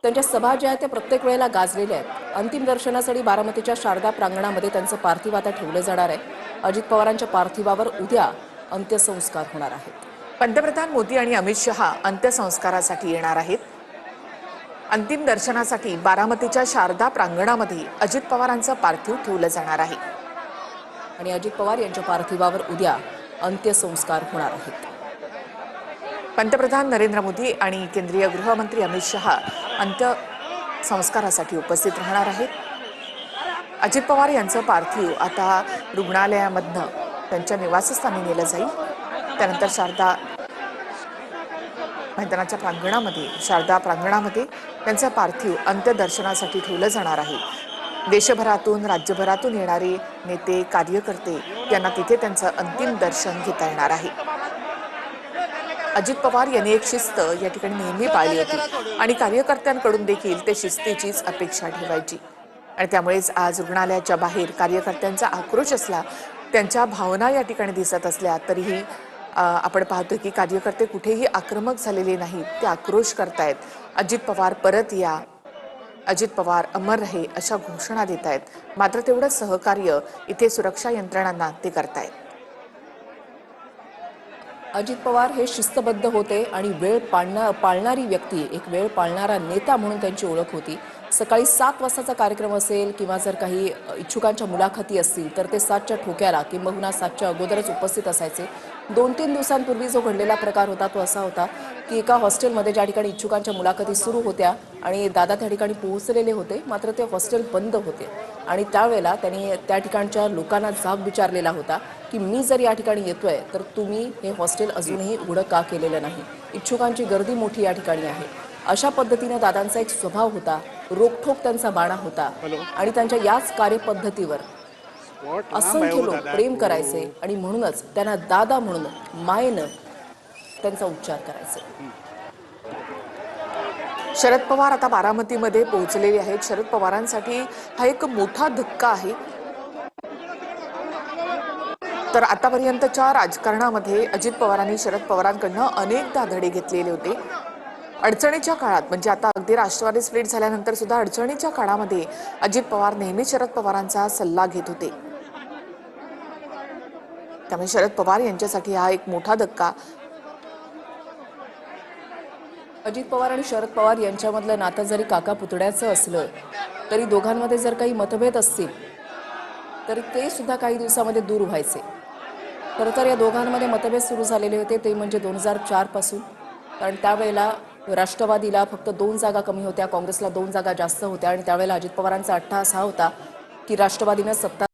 त्यांच्या सभा ज्या आहेत त्या प्रत्येक वेळेला गाजलेल्या आहेत। अंतिम दर्शनासाठी बारामतीच्या शारदा प्रांगणामध्ये त्यांचं पार्थिव आता ठेवलं जाणार आहे। अजित पवारांच्या पार्थिवावर उद्या अंत्यसंस्कार होणार आहेत। पंतप्रधान मोदी आणि अमित शहा अंत्यसंस्कारासाठी येणार आहेत। अंतिम दर्शनासाठी बारामतीच्या शारदा प्रांगणामध्ये अजित पवारांचं पार्थिव ठेवलं जाणार आहे आणि अजित पवार यांच्या पार्थिवावर उद्या अंत्यसंस्कार होणार आहेत। पंतप्रधान नरेंद्र मोदी आणि केंद्रीय गृहमंत्री अमित शहा अंत्यसंस्कारासाठी उपस्थित राहणार आहेत। अजित पवार यांचं पार्थिव आता रुग्णालयामधनं त्यांच्या निवासस्थानी नेलं जाईल। त्यानंतर शारदा प्रांगणामध्ये त्यांचं पार्थिव अंत्यदर्शनासाठी ठेवलं जाणार आहे। देशभरातून राज्यभरातून येणारे नेते कार्यकर्ते यांना तिथे त्यांचं अंतिम दर्शन घेता येणार आहे। अजित पवार यांनी एक शिस्त या ठिकाणी नेहमी पाळली होती आणि कार्यकर्त्यांकडून देखील ते शिस्तीचीच अपेक्षा ठेवायची आणि त्यामुळेच आज रुग्णालयाच्या बाहेर कार्यकर्त्यांचा आक्रोश असला, त्यांच्या भावना या ठिकाणी दिसत असल्या तरीही आपण पाहतोय की कार्यकर्ते कुठेही आक्रमक झालेले नाहीत, ते आक्रोश करतायत। अजित पवार परत या, अजित पवार अमर रहे अशा घोषणा देत आहेत। मात्र तेवढं सहकार्य इथे सुरक्षा यंत्रणांना ते करतायत। अजित पवार हे शिस्तबद्ध होते आणि वेळ पाळणारी व्यक्ती, एक वेळ पाळणारा नेता म्हणून त्यांची ओळख होती। सकाळी 7 वाजताचा कार्यक्रम असेल किंवा जर काही इच्छुकांच्या मुलाखती असतील तर ते 7च्या ठोक्याला किंबहुना 7च्या अगोदरच उपस्थित असायचे। 2-3 दिवसांपूर्वी जो घडलेला प्रकार होता तो असा होता की एका हॉस्टेलमध्ये ज्या ठिकाणी इच्छुकांच्या मुलाखती सुरू होत्या आणि दादा त्या ठिकाणी पोहोचलेले होते, मात्र ते हॉस्टेल बंद होते आणि त्यावेळेला त्यांनी त्या ठिकाणच्या लोकांना जाब विचारलेला होता की मी जर या ठिकाणी येतोय तर तुम्ही हे हॉस्टेल अजूनही उघडं का केलेलं नाही, इच्छुकांची गर्दी मोठी या ठिकाणी आहे। अशा पद्धतीने दादांचा एक स्वभाव होता, रोखठोक त्यांचा बाणा होता आणि त्यांच्या याच कार्यपद्धतीवर असंख्य लोक प्रेम करायचे आणि म्हणूनच त्यांना दादा म्हणून मायेनं त्यांचा उच्चार करायचे। शरद पवार आता बारामतीमध्ये पोहोचलेले आहेत। शरद पवारांसाठी हा एक मोठा धक्का आहे। तर आतापर्यंतच्या राजकारणामध्ये अजित पवारांनी शरद पवारांकडून अनेकदा धडे घेतलेले होते। अडचणीच्या काळात म्हणजे आता अगदी राष्ट्रवादी स्प्लिट झाल्यानंतर सुद्धा अडचणीच्या काळामध्ये अजित पवार नेहमी शरद पवारांचा सल्ला घेत होते। त्यामुळे शरद पवार यांच्यासाठी हा एक मोठा धक्का। अजित पवार आणि शरद पवार यांच्यामधलं नातं जरी काका पुतण्याचं असलं तरी दोघांमध्ये जर काही मतभेद असतील तर ते सुद्धा काही दिवसामध्ये दूर व्हायचे। खरं तर या दोघांमध्ये मतभेद सुरू झालेले होते ते म्हणजे 2004 पासून, कारण त्यावेळेला राष्ट्रवादीला फक्त 2 जागा कमी होत्या, काँग्रेसला 2 जागा जास्त होत्या आणि त्यावेळेला अजित पवारांचा अट्टहास हा होता की राष्ट्रवादीनं सत्ता